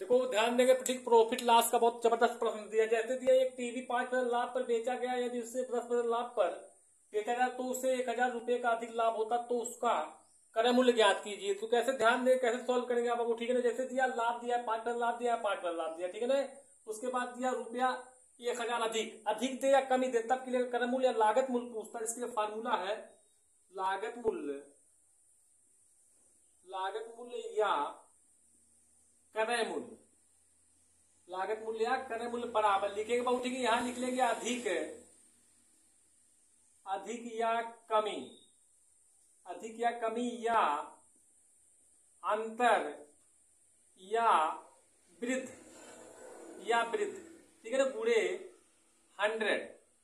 देखो ध्यान देंगे, ठीक प्रॉफिट लॉस का बहुत जबरदस्त प्रश्न दिया। जैसे दिया एक टीवी 5% लाभ पर बेचा गया, यदि उससे 10% लाभ पर बेचा गया तो उसे 1,000 रुपए का अधिक लाभ होता तो उसका क्रय मूल्य ज्ञात कीजिए। तो कैसे ध्यान दें, कैसे सॉल्व करेंगे आप, ठीक है ना। जैसे दिया लाभ दिया 5% लाभ दिया, 5% लाभ दिया, ठीक है ना। उसके बाद दिया रुपया 1,000 अधिक, अधिक दे या कमी दे, तब के लिए क्रय मूल्य या लागत मूल्य पूछता है। इसके लिए फार्मूला है लागत मूल्य, लागत मूल्य या क्रय मूल्य, लागत मूल्य या क्रय मूल्य बराबर लिखेंगे बहुत, ठीक है। यहां लिख लेंगे अधिक, अधिक या कमी, अधिक या कमी या अंतर या वृद्ध, या वृद्ध, ठीक है ना। पूरे 100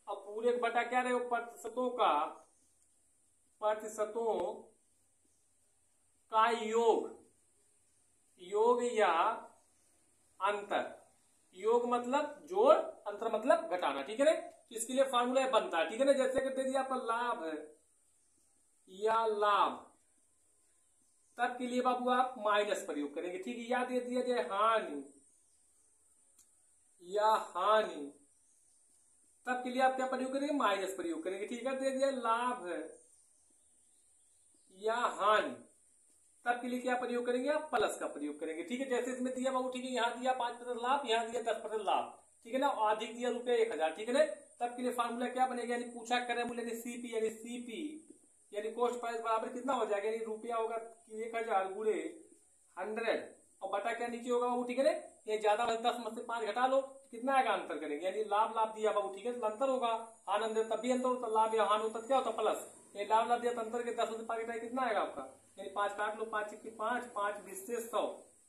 और पूरे बटा क्या रहे प्रतिशतों का, प्रतिशतों का योग, योग या अंतर, योग मतलब जोड़, अंतर मतलब घटाना, ठीक है ना। तो इसके लिए फार्मूला बनता है, ठीक है ना। जैसे कि दे दिया पर लाभ या लाभ, तब के लिए बाबू आप माइनस प्रयोग करेंगे, ठीक है। या दे दिया जाए हानि या हानि, तब के लिए आप क्या प्रयोग करेंगे, माइनस प्रयोग करेंगे, ठीक है। दे दिया लाभ या हानि, तब के लिए क्या प्रयोग करेंगे, आप प्लस का प्रयोग करेंगे, ठीक है। जैसे इसमें दिया बाबू, ठीक है। यहाँ दिया 5% लाभ, यहाँ दिया 10% लाभ, ठीक है ना। और अधिक दिया रुपया 1,000, ठीक है ना। तब के लिए फार्मूला क्या बनेगा, यानी पूछा क्रय मूल्य यानी सीपी, यानी सीपी यानी कॉस्ट प्राइस बराबर कितना हो जाएगा, यानी रुपया होगा 1,000 गुणे 100 और बटा क्या नीचे होगा बाबू, ठीक है ना। ये ज्यादा 10 में से 5 घटा लो, कितना आएगा, अंतर करेंगे, यानी लाभ लाभ दिया बाबू, ठीक है। तो अंतर होगा, हान अंतर तब भी अंतर होता, लाभ या हान होता क्या होता प्लस, ये लाभ लाभ दिया तो अंतर के 10 में से 5 घटाए कितना आएगा आपका, यानी 5 काट लो, 5 की 5, 5 20 से 100,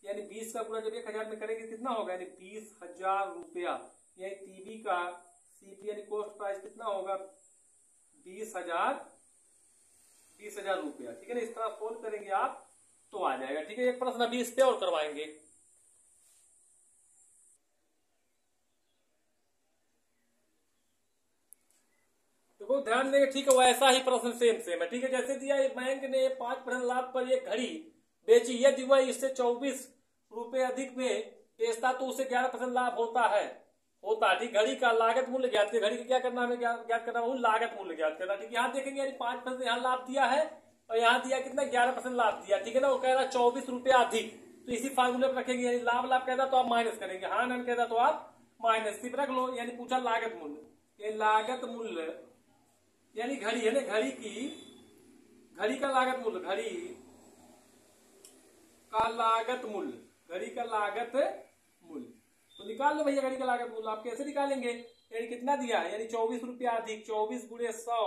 यानी 20 का गुणा जब 1,000 में करेंगे कितना होगा, यानी 20,000 रुपया। यानी टीवी का सीपी यानी कॉस्ट प्राइस कितना होगा, 20,000 रुपया, ठीक है ना। इस तरह सोल्व करेंगे आप तो आ जाएगा, ठीक है। एक प्रश्न अभी इस पे और करवाएंगे। देखो ध्यान देंगे, ठीक है। वैसा ही प्रश्न सेम सेम है, ठीक है। जैसे दिया बैंक ने 5% लाभ पर एक घड़ी बेची, यदि वह इससे 24 रुपए अधिक में बेचता तो उसे 11% लाभ होता है, ठीक। घड़ी का लागत मूल्य ज्ञात करें, घड़ी का क्या करना हमें, ज्ञात करना है लागत मूल्य ज्ञात करना, ठीक। यहाँ देखेंगे यानी 5% यहाँ लाभ दिया है और यहाँ दिया कितना 11% लाभ दिया, ठीक है ना। वो कह रहा 24 रुपया अधिक, तो इसी फार्मूले पर रखेंगे, यानी लाभ लाभ कहता तो आप माइनस करेंगे, हान हान कहता तो आप माइनस, सिर्फ रख लो। यानी पूछा लागत मूल्य, ये लागत मूल्य यानी घड़ी है ना, घड़ी की, घड़ी का लागत मूल्य, घड़ी का लागत मूल्य, घड़ी का लागत मूल्य, तो निकाल लो भैया घड़ी का लागत मूल्य। आप कैसे निकालेंगे, यानी कितना दिया है, यानी 24 रुपया अधिक 24 गुणे 100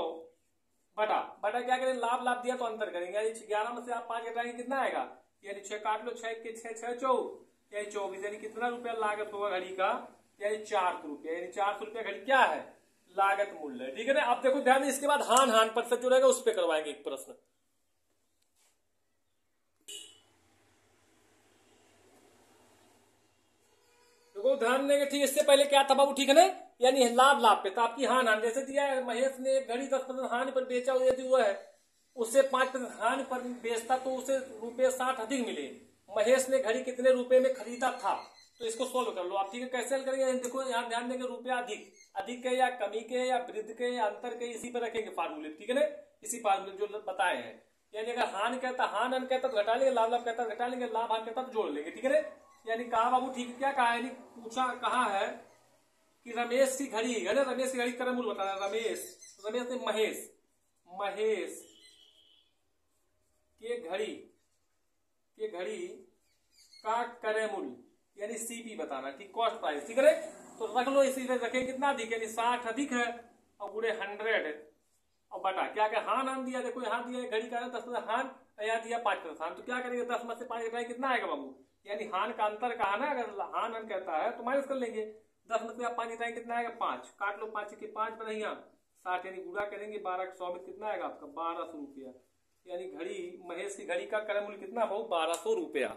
बटा, बटा क्या करें, लाभ लाभ दिया तो अंतर करेंगे, यानी 11 में से आप 5 घटाएंगे कितना आएगा, यानी 6 काट लो, 6 के 6 6 4 यानी 24, यानी कितना रुपया लागत होगा घड़ी का, यानी 400 रुपया, यानी 400 रुपया घड़ी क्या है, लागत मूल्य, ठीक है ना। अब देखो ध्यान, इसके बाद हान हान प्रतिशत जो रहेगा उस पर करवाएंगे एक प्रश्न। देखो ध्यान देंगे, ठीक। इससे पहले क्या था बाबू, ठीक है ना, यानी लाभ लाभ पे था आपकी हान हान। जैसे दिया है महेश ने एक घड़ी 10% हानि पर बेचा, यदि वो है उससे 5% हानि पर बेचता तो उसे रुपये 60 अधिक मिले। महेश ने घड़ी कितने रुपए में खरीदा था, तो इसको सोल्व कर लो आप, ठीक है। कैसे करेंगे, देखो यहाँ ध्यान देंगे, रुपया अधिक, अधिक के या कमी के या वृद्ध के या अंतर के, इसी पर रखेंगे फार्मूले, ठीक है ना। इसी फार्मूले जो बताए हैं, यानी अगर हान कहता, हान हान कहता तो घटा लेंगे, लाभ लाभ कहता घटा लेंगे, लाभ हान कहता तो जोड़ लेंगे, ठीक है ना। यानी कहा बाबू, ठीक है, क्या कहा है, पूछा कहा है कि रमेश की घड़ी है ना, रमेश की घड़ी क्रय मूल्य बता रहा है, रमेश ने महेश के घड़ी का क्रय मूल्य यानी सीपी बताना, ठीक, कॉस्ट प्राइस, ठीक है। तो रख लो, इसी में रखें कितना अधिक, यानी 60 अधिक है और गुणे 100 और बटा क्या क्या हान हान दिया, देखो यहाँ दिया घड़ी का 10% हान, यहाँ दिया 5% हान, तो क्या करेंगे 10 में से 5 घटाएंगे कितना आएगा बाबू, यानी हान का अंतर कहा ना, अगर हान हान कहता है तो माइनस कर लेंगे, 10 में से आप 5 घटाएंगे कितना आएगा 5, काट लो, 5 के 5 बनैया 60, यानी गुणा करेंगे 12 100 में कितना आएगा आपका 1200 रुपया, यानी घड़ी महेश की घड़ी का क्रय मूल्य कितना हो 1200 रुपया।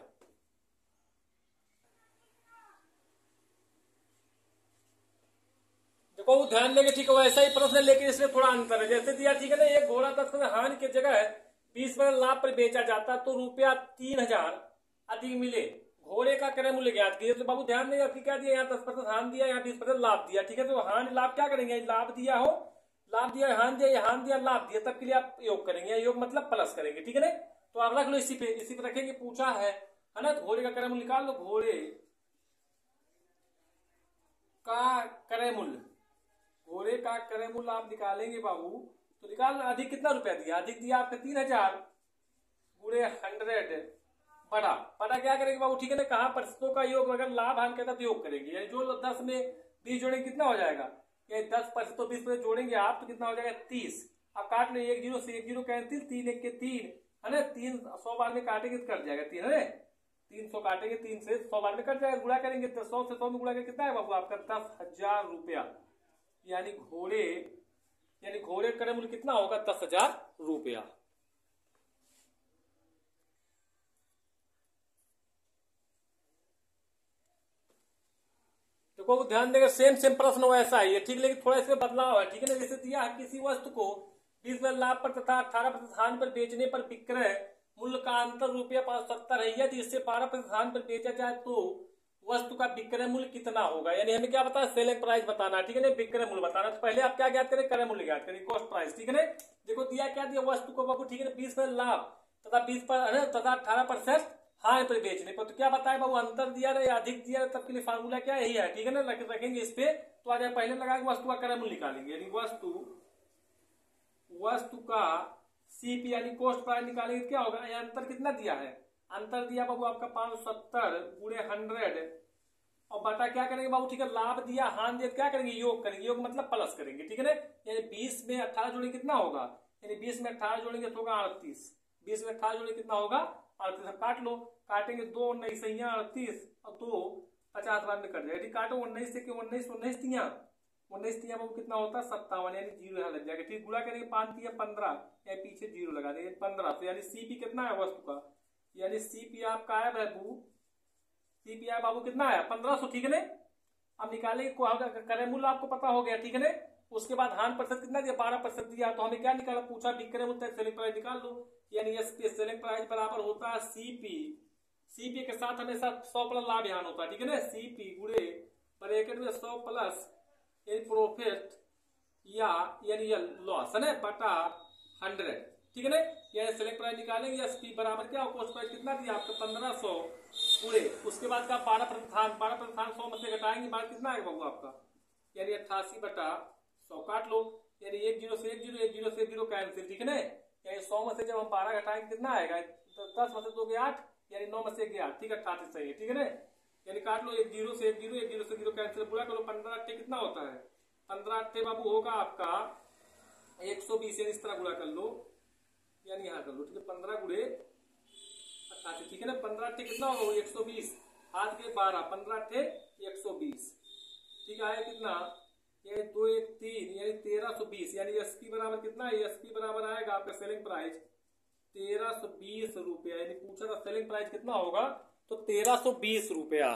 देखो ध्यान देंगे, ठीक है। वैसा ही प्रश्न है लेकिन इसमें थोड़ा अंतर है। जैसे दिया, ठीक है ना, एक घोड़ा 10% हानि की जगह 20% लाभ पर बेचा जाता तो रुपया 3,000 अधिक मिले, घोड़े का क्रय मूल्य ज्ञात कीजिए। तो बाबू ध्यान देंगे आपकी क्या दिया, यहाँ 10% हानि दिया, यहाँ 20% लाभ दिया। ठीक है, तो हानि लाभ क्या करेंगे, लाभ दिया हो, लाभ दिया, हानि दिया, हानि दिया, लाभ दिया, तब के लिए आप योग करेंगे, योग मतलब प्लस करेंगे। ठीक है ना, तो आप रख लो इसी पे रखेंगे, पूछा है ना। तो घोड़े का क्रय मूल्य निकाल लो, घोड़े का क्रय मूल्य, घोड़े का क्रय मूल्य आप निकालेंगे बाबू, तो निकाल, अधिक कितना रुपया दिया, अधिक दिया आपने 3000 गुणे 100 बड़ा क्या करेंगे बाबू, ठीक है ना, कहा प्रतिशतों का योग, अगर लाभ हानि कहता तो योग करेंगे, यानी जो 10 में 20 जोड़ेंगे कितना हो जाएगा, ये 10% तो 20% जोड़ेंगे आप तो कितना हो जाएगा 30। अब काट लो, 1 0 से 1 0 कैंसिल, 3 1 के 3 है ना, 3 100 बार में काटेंगे तो कट जाएगा 3 है ना, 300 काटेंगे 3 से 100 बार में कट जाएगा, गुणा करेंगे तो 100 से 100 में गुणा करके कितना है बाबू आपका 10,000 रुपया, यानी घोड़े का क्रय मूल्य कितना होगा 10,000 रुपया। देखो ध्यान देगा, सेम प्रश्न वैसा ही है, ठीक, लेकिन थोड़ा इसमें बदलाव है। ठीक है ना, जैसे दिया है किसी वस्तु को 20% लाभ पर तथा 18% हानि पर बेचने पर विक्रय मूल्य का अंतर ₹570 है, यदि इससे 12% हानि पर बेचा जाए तो वस्तु का विक्रय मूल्य कितना होगा। यानी हमें क्या बताया, सेलिंग प्राइस बताना। ठीक है ना, विक्रय मूल्य बताना। तो पहले आप क्या ज्ञात करें, क्रय मूल्य ज्ञात करें, कॉस्ट प्राइस। ठीक है ना, देखो दिया क्या दिया, वस्तु को बाबू, ठीक है ना, 20% लाभ तथा 18% हानि पर बेचने पर, तो क्या बताया बाबू, अंतर दिया रहे अधिक दिया रहे, तब के लिए फार्मूला क्या यही है। ठीक है ना, रखेंगे इस पे, तो आज पहले लगा वस्तु का क्रय मूल्य निकालेंगे, यानी वस्तु का सीपी यानी कॉस्ट प्राइस निकालेंगे, क्या होगा, अंतर कितना दिया है, अंतर दिया बाबू आपका 570 गुणे 100 और बटा क्या करेंगे बाबू, ठीक है, लाभ दिया, हानि दिया, क्या करेंगे, योग करेंगे, योग मतलब प्लस करेंगे। ठीक है ना, यानी 20 में 18 जोड़ेंगे कितना होगा, यानी 20 में 18 जोड़ेंगे तो होगा 38, 20 में 18 जोड़ेंगे कितना होगा 38। काट लो, काटेंगे 2 19 38 और 2 50 बार में कट जाएगा। काटो 19 से 19 तिया बाबू कितना होता है 57, यानी 0 यहाँ लग जाएगा। ठीक, गुणा करेंगे 5 तिया 15, या पीछे 0 लगा देंगे 15, तो यानी सीपी कितना है वस्तु का, यानी सीपी आपका है बाबू, सीपी है बाबू कितना है 1500। ठीक है ना, अब निकालेंगे क्रय मूल्य आपको पता हो गया। ठीक है ना, उसके बाद हानि प्रतिशत कितना दिया 12% दिया, तो हमें क्या निकाला, पूछा विक्रय मूल्य सेलिंग प्राइस निकाल लो, यानी एसपी सेलिंग प्राइस बराबर होता है सीपी के साथ हमेशा 100 लाभ यहाँ होता है। ठीक है ना, सीपी गुणे ब्रैकेट में 100 प्लस यानी प्रॉफिट या यानी लॉस है ना बटा 100। ठीक है ना, यानी सेलिंग प्राइस निकालेंगे, एसपी बराबर क्या हो, कॉस्ट प्राइस कितना दिया आपको 1500 गुणे, उसके बाद का 12% 100 में से घटाएंगे, बाद कितना आएगा बाबू आपका, यानी 88 बटा 100। काट लो, यानी 1 0 से 1 0 1 0 से 0 कैंसिल। ठीक है ना, यानी 100 में से जब हम 12 घटाएंगे कितना आएगा, तो 10 में से 2 गया 8, यानी 9 में से 1 गया 8। ठीक है, 88 सही है। ठीक है ना, यानी काट लो, 1 0 से 1 0 1 0 से 0 कैंसिल, पूरा करो, 15 8 कितना होता है, 15 8 बाबू होगा आपका 120, यानी इस तरह गुणा कर लो, यानी यहाँ कर लो। ठीक है, 15 गुणे 88। ठीक है ना, 15 8 कितना होगा 120, हाथ के 12, 15 8 120। ठीक है, कितना, ये 2 1 3 यानी 1320, यानी एसपी बराबर कितना है, एसपी बराबर आएगा आपका सेलिंग प्राइस 1320 रुपया, यानी पूछा था सेलिंग प्राइस कितना होगा, तो 1320 रुपया।